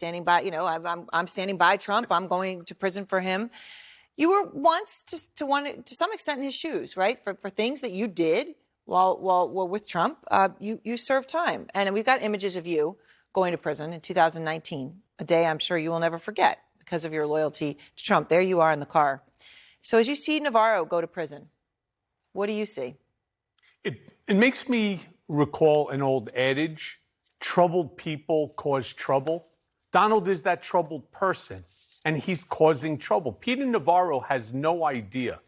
standing by, I'm standing by Trump. I'm going to prison for him. You were once to some extent in his shoes, right? For things that you did while with Trump, you served time. And we've got images of you going to prison in 2019, a day I'm sure you will never forget because of your loyalty to Trump. There you are in the car. So as you see Navarro go to prison, what do you see? It makes me recall an old adage, troubled people cause trouble. Donald is that troubled person, and he's causing trouble. Peter Navarro has no idea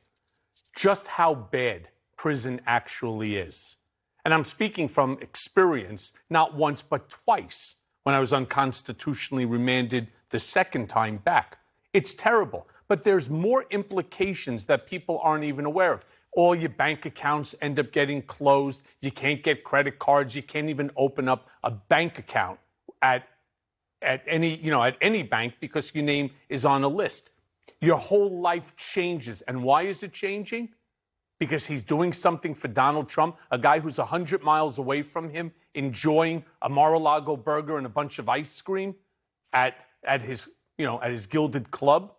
just how bad prison actually is. And I'm speaking from experience, not once but twice, when I was unconstitutionally remanded the second time back. It's terrible, but there's more implications that people aren't even aware of. All your bank accounts end up getting closed. You can't get credit cards. You can't even open up a bank account at any bank because your name is on a list. Your whole life changes. And why is it changing? Because he's doing something for Donald Trump, a guy who's 100 miles away from him, enjoying a Mar-a-Lago burger and a bunch of ice cream at his gilded club.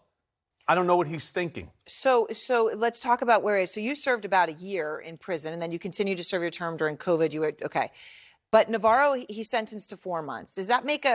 I don't know what he's thinking. So let's talk about where he is. So you served about a year in prison, and then you continued to serve your term during COVID. You were okay. But Navarro, he's sentenced to 4 months. Does that make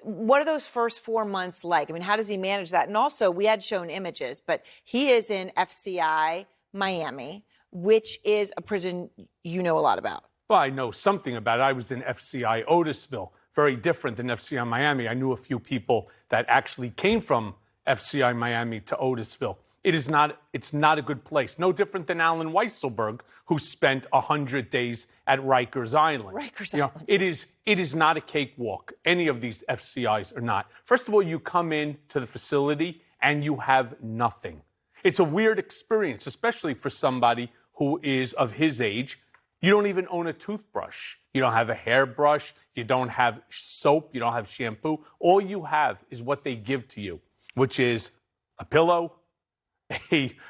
what are those first 4 months like? I mean, how does he manage that? And also, we had shown images, but he is in FCI Miami, which is a prison you know a lot about. Well, I know something about it. I was in FCI Otisville, very different than FCI Miami. I knew a few people that actually came from FCI Miami to Otisville. It's not a good place. No different than Alan Weisselberg, who spent 100 days at Rikers Island. Island. It is not a cakewalk. Any of these FCIs are not. First of all, you come in to the facility and you have nothing. It's a weird experience, especially for somebody who is of his age. You don't even own a toothbrush. You don't have a hairbrush. You don't have soap. You don't have shampoo. All you have is what they give to you, which is a pillow,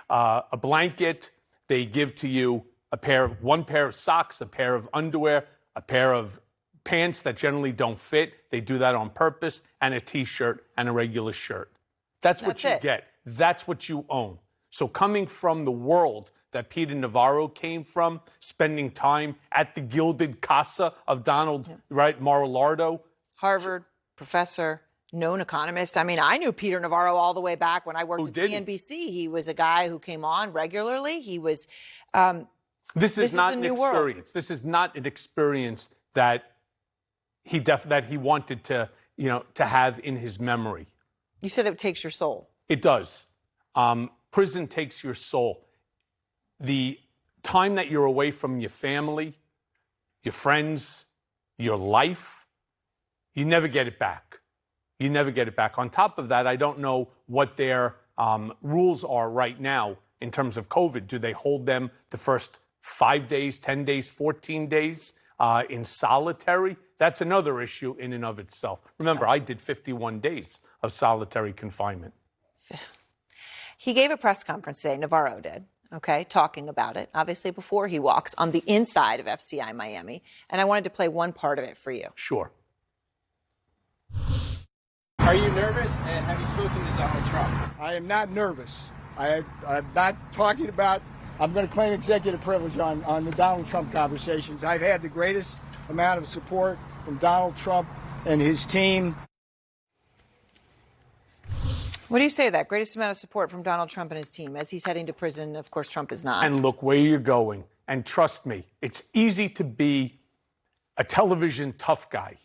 a blanket. They give to you one pair of socks, a pair of underwear, a pair of pants that generally don't fit. They do that on purpose, and a T-shirt and a regular shirt. That's what you get. That's what you own. So coming from the world that Peter Navarro came from, spending time at the gilded casa of Donald, right, Mar-a-Lago. Harvard professor, known economist. I mean, I knew Peter Navarro all the way back when I worked at CNBC. He was a guy who came on regularly. He was. This is not an experience. This is not an experience that he wanted to have in his memory. You said it takes your soul. It does. Prison takes your soul. The time that you're away from your family, your friends, your life, you never get it back. You never get it back. On top of that, I don't know what their rules are right now in terms of COVID. Do they hold them the first 5 days, 10 days, 14 days in solitary? That's another issue in and of itself. Remember, I did 51 days of solitary confinement. He gave a press conference today, Navarro did, talking about it, obviously before he walks on the inside of FCI Miami. And I wanted to play one part of it for you. Sure. Are you nervous? And have you spoken to Donald Trump? I am not nervous. I'm not talking about, I'm going to claim executive privilege on the Donald Trump conversations. I've had the greatest amount of support from Donald Trump and his team. What do you say to that? Greatest amount of support from Donald Trump and his team as he's heading to prison. Of course, Trump is not. And look where you're going. And trust me, it's easy to be a television tough guy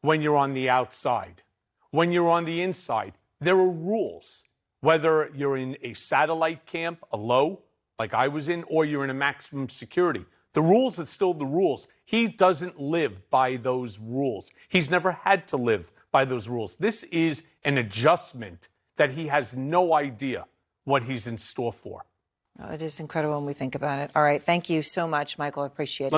when you're on the outside. When you're on the inside, there are rules. Whether you're in a satellite camp, a low, like I was in, or you're in a maximum security. The rules are still the rules. He doesn't live by those rules. He's never had to live by those rules. This is an adjustment that he has no idea what he's in store for. Oh, it is incredible when we think about it. All right. Thank you so much, Michael. I appreciate it.